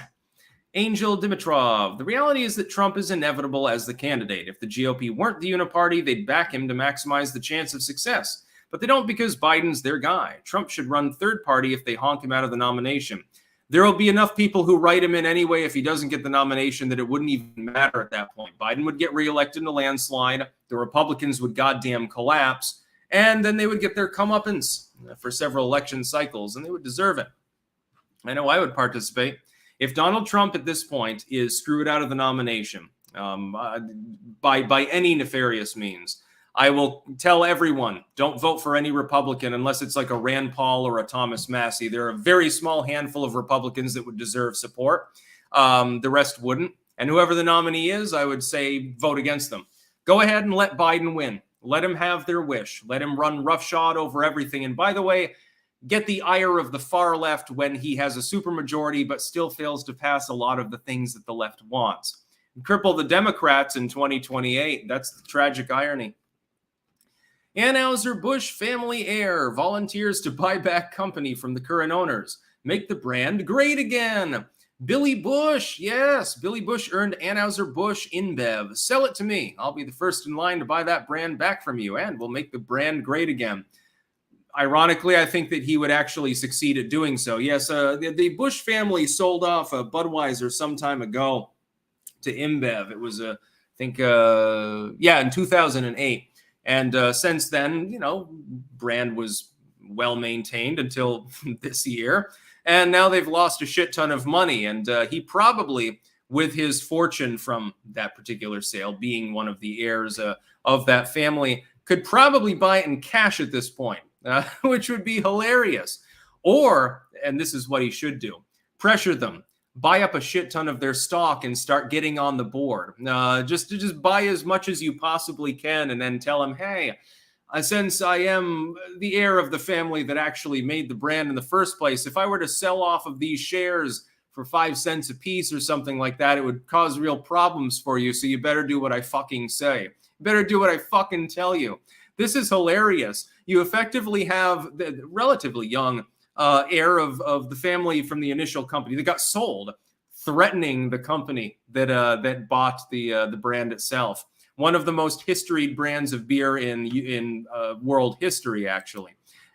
Angel Dimitrov. The reality is that Trump is inevitable as the candidate. If the GOP weren't the uniparty, they'd back him to maximize the chance of success. But they don't because Biden's their guy. Trump should run third party if they honk him out of the nomination. There will be enough people who write him in anyway if he doesn't get the nomination that it wouldn't even matter at that point. Biden would get reelected in a landslide. The Republicans would goddamn collapse. And then they would get their comeuppance for several election cycles, and they would deserve it. I know I would participate. If Donald Trump at this point is screwed out of the nomination by any nefarious means, I will tell everyone, don't vote for any Republican unless it's like a Rand Paul or a Thomas Massie. There are a very small handful of Republicans that would deserve support. The rest wouldn't. And whoever the nominee is, I would say vote against them. Go ahead and let Biden win. Let him have their wish. Let him run roughshod over everything. And by the way, get the ire of the far left when he has a supermajority but still fails to pass a lot of the things that the left wants. Cripple the Democrats in 2028. That's the tragic irony. Anheuser-Busch family heir volunteers to buy back company from the current owners. Make the brand great again. Billy Bush. Yes, Billy Bush earned Anheuser-Busch InBev. Sell it to me. I'll be the first in line to buy that brand back from you, and we'll make the brand great again. Ironically, I think that he would actually succeed at doing so. Yes, the Bush family sold off Budweiser some time ago to InBev. It was, in 2008. And since then, brand was well maintained until this year. And now they've lost a shit ton of money. And he probably, with his fortune from that particular sale, being one of the heirs of that family, could probably buy it in cash at this point. Which would be hilarious. Or, and this is what he should do, pressure them, buy up a shit ton of their stock and start getting on the board. Just buy as much as you possibly can and then tell them, hey, since I am the heir of the family that actually made the brand in the first place, if I were to sell off of these shares for 5 cents a piece or something like that, it would cause real problems for you. So you better do what I fucking say. You better do what I fucking tell you. This is hilarious. You effectively have the relatively young heir of the family from the initial company that got sold, threatening the company that bought the brand itself. One of the most historied brands of beer in world history, actually.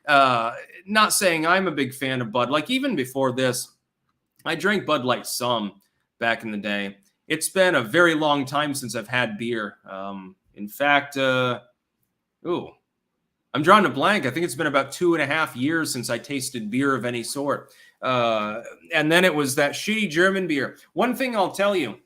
Not saying I'm a big fan of Bud. Like, even before this, I drank Bud Light some back in the day. It's been a very long time since I've had beer. In fact, I'm drawing a blank. I think it's been about 2.5 years since I tasted beer of any sort. And then it was that shitty German beer. One thing I'll tell you,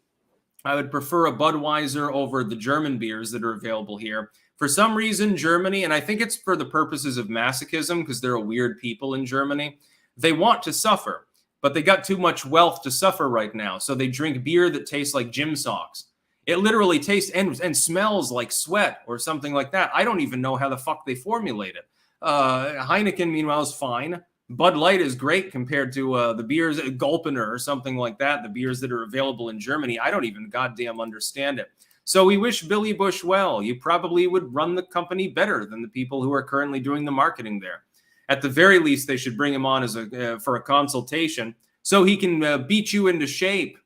I would prefer a Budweiser over the German beers that are available here. For some reason, Germany, and I think it's for the purposes of masochism, because they're a weird people in Germany, they want to suffer, but they got too much wealth to suffer right now. So they drink beer that tastes like gym socks. It literally tastes and smells like sweat or something like that. I don't even know how the fuck they formulate it. Heineken, meanwhile, is fine. Bud Light is great compared to the beers, Gulpener or something like that, the beers that are available in Germany. I don't even goddamn understand it. So we wish Billy Bush well. You probably would run the company better than the people who are currently doing the marketing there. At the very least, they should bring him on as for a consultation so he can beat you into shape.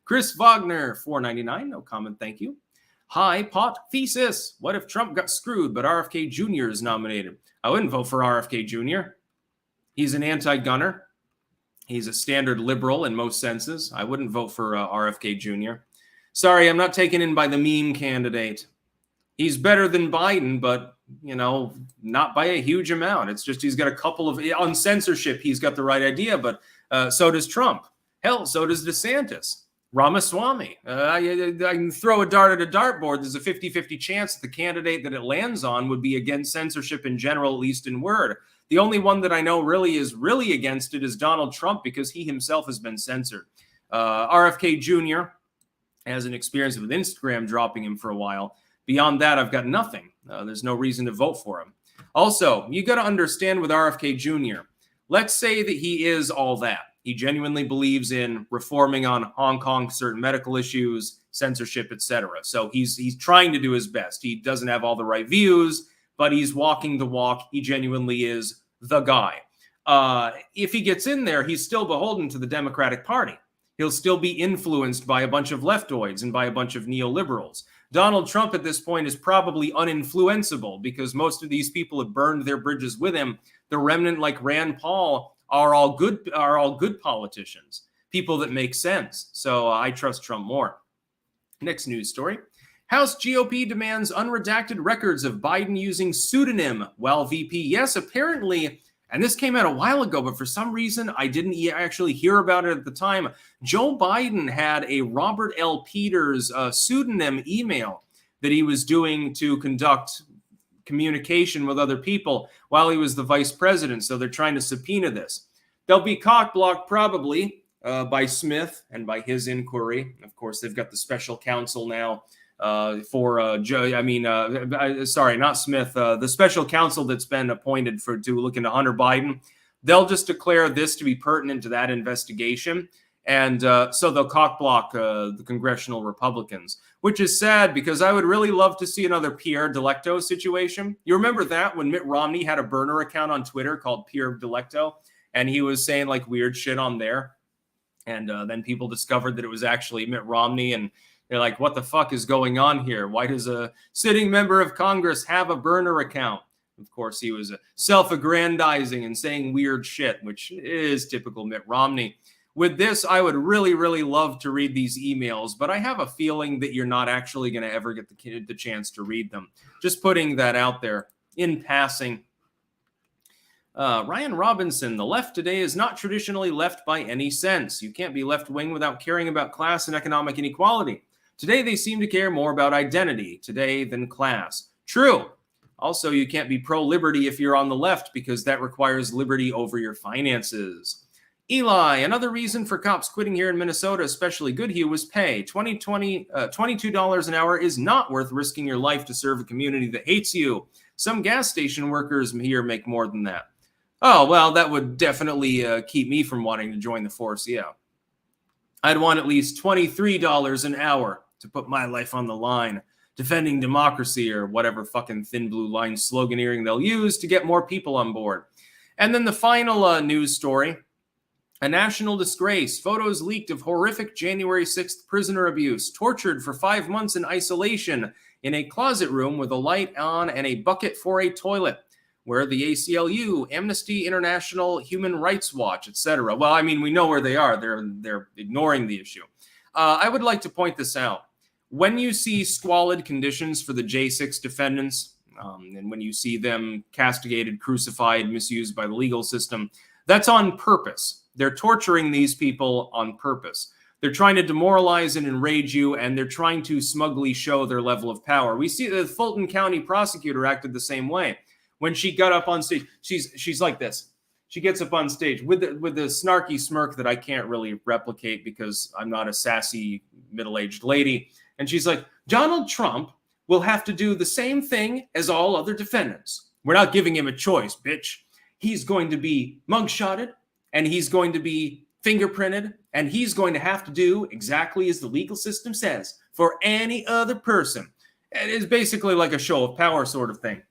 Chris Wagner, $4.99. No comment, thank you. High pot thesis. What if Trump got screwed, but RFK Jr. is nominated? I wouldn't vote for RFK Jr. He's an anti-gunner. He's a standard liberal in most senses. I wouldn't vote for RFK Jr. Sorry, I'm not taken in by the meme candidate. He's better than Biden, but, you know, not by a huge amount. It's just he's got a couple of... On censorship, he's got the right idea, but so does Trump. Hell, so does DeSantis. Ramaswamy. I can throw a dart at a dartboard. There's a 50-50 chance that the candidate that it lands on would be against censorship in general, at least in word. The only one that I know really is against it is Donald Trump, because he himself has been censored. RFK Jr. has an experience with Instagram dropping him for a while. Beyond that, I've got nothing. There's no reason to vote for him. Also, you got to understand with RFK Jr., let's say that he is all that. He genuinely believes in reforming on Hong Kong certain medical issues, censorship, etc. So he's trying to do his best. He doesn't have all the right views, but he's walking the walk. He genuinely is the guy. If he gets in there, he's still beholden to the Democratic Party. He'll still be influenced by a bunch of leftoids and by a bunch of neoliberals. Donald Trump at this point is probably uninfluenceable because most of these people have burned their bridges with him. The remnant, like Rand Paul, are all good politicians, people that make sense. So I trust Trump more. Next news story. House GOP demands unredacted records of Biden using pseudonym while VP. Yes, apparently, and this came out a while ago, but for some reason I didn't actually hear about it at the time. Joe Biden had a Robert L. Peters pseudonym email that he was doing to conduct communication with other people while he was the vice president. So they're trying to subpoena this. They'll be cock-blocked probably by Smith and by his inquiry. Of course, they've got the special counsel now for Joe. Sorry, not Smith. The special counsel that's been appointed to look into Hunter Biden. They'll just declare this to be pertinent to that investigation. And so they'll cock-block the congressional Republicans, which is sad because I would really love to see another Pierre Delecto situation. You remember that when Mitt Romney had a burner account on Twitter called Pierre Delecto, and he was saying like weird shit on there. And then people discovered that it was actually Mitt Romney, and they're like, what the fuck is going on here? Why does a sitting member of Congress have a burner account? Of course, he was self-aggrandizing and saying weird shit, which is typical Mitt Romney. With this, I would really, really love to read these emails, but I have a feeling that you're not actually going to ever get the chance to read them. Just putting that out there in passing. Ryan Robinson, the left today is not traditionally left by any sense. You can't be left-wing without caring about class and economic inequality. Today, they seem to care more about identity today than class. True. Also, you can't be pro-liberty if you're on the left because that requires liberty over your finances. Eli, another reason for cops quitting here in Minnesota, especially Goodhue, was pay. $22 an hour is not worth risking your life to serve a community that hates you. Some gas station workers here make more than that. Oh, well, that would definitely keep me from wanting to join the force, yeah. I'd want at least $23 an hour to put my life on the line. defending democracy or whatever fucking thin blue line sloganeering they'll use to get more people on board. And then the final news story, a national disgrace. Photos leaked of horrific January 6th prisoner abuse, tortured for 5 months in isolation in a closet room with a light on and a bucket for a toilet, where the ACLU, Amnesty International, Human Rights Watch, etc. Well, I mean, we know where they are. They're ignoring the issue. I would like to point this out. When you see squalid conditions for the J6 defendants, and when you see them castigated, crucified, misused by the legal system, that's on purpose. They're torturing these people on purpose. They're trying to demoralize and enrage you, and they're trying to smugly show their level of power. We see the Fulton County prosecutor acted the same way. When she got up on stage, she's like this. She gets up on stage with the snarky smirk that I can't really replicate because I'm not a sassy middle-aged lady. And she's like, Donald Trump will have to do the same thing as all other defendants. We're not giving him a choice, bitch. He's going to be mugshotted, and he's going to be fingerprinted, and he's going to have to do exactly as the legal system says for any other person. It is basically like a show of power sort of thing.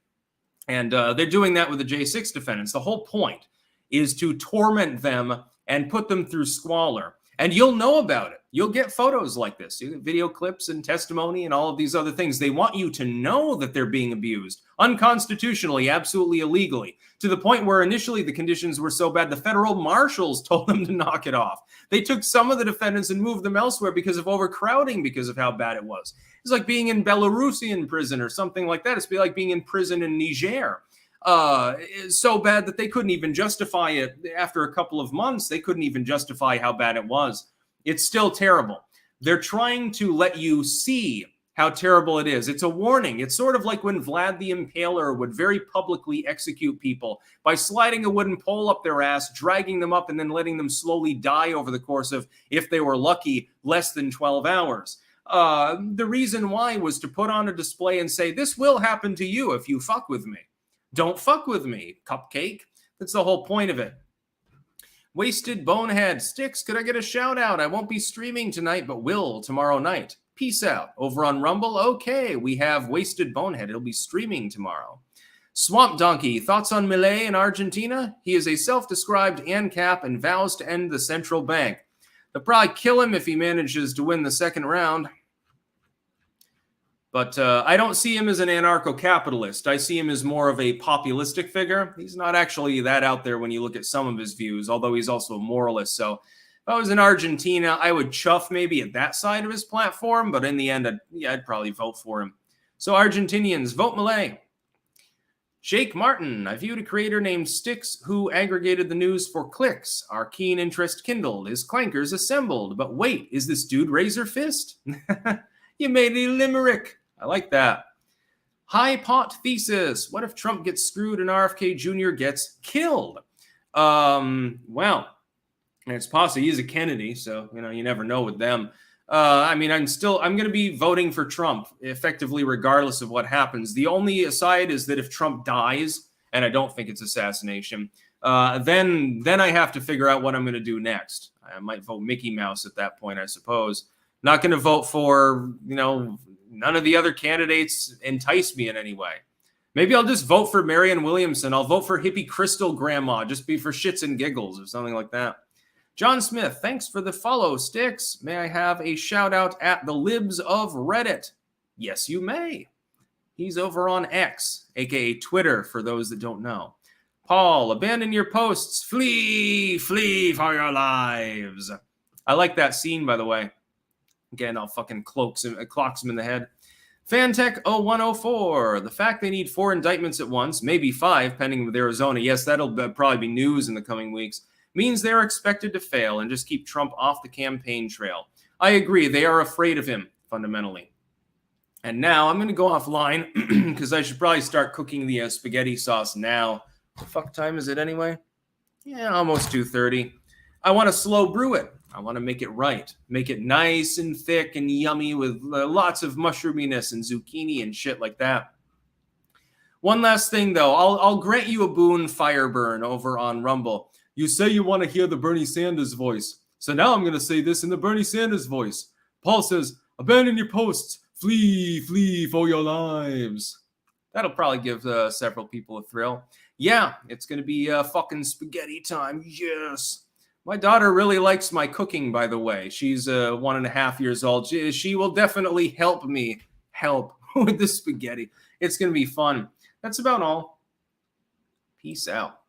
And they're doing that with the J6 defendants. The whole point is to torment them and put them through squalor. And you'll know about it. You'll get photos like this, video clips and testimony and all of these other things. They want you to know that they're being abused unconstitutionally, absolutely illegally, to the point where initially the conditions were so bad, the federal marshals told them to knock it off. They took some of the defendants and moved them elsewhere because of overcrowding, because of how bad it was. It's like being in Belarusian prison or something like that. It's like being in prison in Niger. It's so bad that they couldn't even justify it after a couple of months. They couldn't even justify how bad it was. It's still terrible. They're trying to let you see how terrible it is. It's a warning. It's sort of like when Vlad the Impaler would very publicly execute people by sliding a wooden pole up their ass, dragging them up, and then letting them slowly die over the course of, if they were lucky, less than 12 hours. The reason why was to put on a display and say, this will happen to you if you fuck with me. Don't fuck with me, cupcake. That's the whole point of it. Wasted Bonehead. Sticks, could I get a shout out? I won't be streaming tonight, but will tomorrow night. Peace out. Over on Rumble, okay, we have Wasted Bonehead. It'll be streaming tomorrow. Swamp Donkey, thoughts on Milei in Argentina? He is a self-described ANCAP and vows to end the central bank. They'll probably kill him if he manages to win the second round. But I don't see him as an anarcho-capitalist. I see him as more of a populistic figure. He's not actually that out there when you look at some of his views, although he's also a moralist. So if I was in Argentina, I would chuff maybe at that side of his platform, but in the end, I'd probably vote for him. So Argentinians, vote Milei. Jake Martin, I viewed a creator named Sticks who aggregated the news for clicks. Our keen interest kindled, his clankers assembled. But wait, is this dude Razor Fist? You made a limerick. I like that. High pot thesis. What if Trump gets screwed and RFK Jr. gets killed? Well, it's possible. He's a Kennedy, so you never know with them. I'm going to be voting for Trump effectively regardless of what happens. The only aside is that if Trump dies, and I don't think it's assassination, then I have to figure out what I'm going to do next. I might vote Mickey Mouse at that point, I suppose. Not going to vote for, none of the other candidates entice me in any way. Maybe I'll just vote for Marianne Williamson. I'll vote for hippie Crystal Grandma, just be for shits and giggles or something like that. John Smith, thanks for the follow, Sticks. May I have a shout out at the Libs of Reddit? Yes, you may. He's over on X, aka Twitter, for those that don't know. Paul, abandon your posts. Flee for your lives. I like that scene, by the way. Again, I'll fucking clocks him in the head. Fantech 0104. The fact they need 4 indictments at once, maybe 5, pending with Arizona. Yes, that'll probably be news in the coming weeks. Means they're expected to fail and just keep Trump off the campaign trail. I agree. They are afraid of him, fundamentally. And now I'm going to go offline because I should probably start cooking the spaghetti sauce now. What the fuck time is it anyway? Yeah, almost 2:30. I want to slow brew it. I want to make it right. Make it nice and thick and yummy with lots of mushroominess and zucchini and shit like that. One last thing, though. I'll grant you a boon, Fireburn, over on Rumble. You say you want to hear the Bernie Sanders voice. So now I'm going to say this in the Bernie Sanders voice. Paul says, abandon your posts. Flee for your lives. That'll probably give several people a thrill. Yeah, it's going to be fucking spaghetti time. Yes. My daughter really likes my cooking, by the way. She's 1.5 years old. She will definitely help me with the spaghetti. It's going to be fun. That's about all. Peace out.